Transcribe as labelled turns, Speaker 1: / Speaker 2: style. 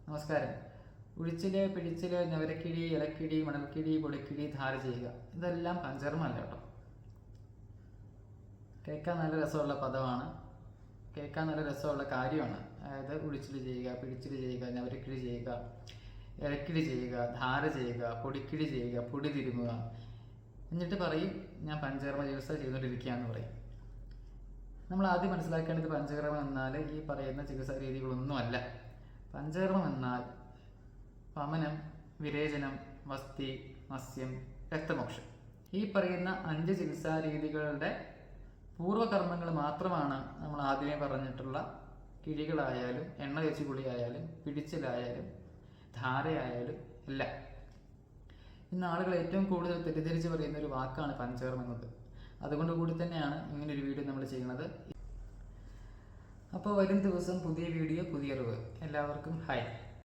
Speaker 1: നമസ്കാരം. ഉഴിച്ചില്, പിഴിച്ചില്, ഞവരക്കിഴി, ഇലക്കിഴി, മണൽക്കിഴി, പൊടിക്കിഴി, ധാര ചെയ്യുക, ഇതെല്ലാം പഞ്ചകർമ്മമല്ല കേട്ടോ. കേൾക്കാൻ നല്ല രസമുള്ള പദമാണ്, കേൾക്കാൻ നല്ല രസമുള്ള കാര്യമാണ്. അതായത് ഉഴിച്ചില് ചെയ്യുക, പിഴിച്ചില് ചെയ്യുക, ഞവരക്കിഴി ചെയ്യുക, ഇലക്കിഴി ചെയ്യുക, ധാര ചെയ്യുക, പൊടിക്കിഴി ചെയ്യുക, പൊടി തിരുമുക. എന്നിട്ട് പറയും ഞാൻ പഞ്ചകർമ്മ ചികിത്സ ചെയ്തുകൊണ്ടിരിക്കുക എന്ന് പറയും. നമ്മൾ ആദ്യം മനസ്സിലാക്കേണ്ടത് പഞ്ചകർമ്മം എന്നാൽ ഈ പറയുന്ന ചികിത്സാ രീതികളൊന്നുമല്ല. പഞ്ചകർമ്മം എന്നാൽ വമനം, വിരേചനം, വസ്തി, മത്സ്യം, രക്തമോക്ഷം, ഈ പറയുന്ന 5 ചികിത്സാ രീതികളുടെ പൂർവ്വകർമ്മങ്ങൾ മാത്രമാണ് നമ്മൾ ആദ്യമേ പറഞ്ഞിട്ടുള്ള കിഴികളായാലും എണ്ണ തേച്ച് കുളിയായാലും പിടിച്ചിലായാലും ധാരയായാലും എല്ലാം. ഇന്ന് ആളുകൾ ഏറ്റവും കൂടുതൽ തെറ്റിദ്ധരിച്ച് പറയുന്ന ഒരു വാക്കാണ് പഞ്ചകർമ്മം എന്നത്. അതുകൊണ്ട് കൂടി തന്നെയാണ് ഇങ്ങനൊരു വീഡിയോ നമ്മൾ ചെയ്യുന്നത്. അപ്പോൾ വരും ദിവസം പുതിയ വീഡിയോ, പുതിയ അറിവ്. എല്ലാവർക്കും ഹായ്.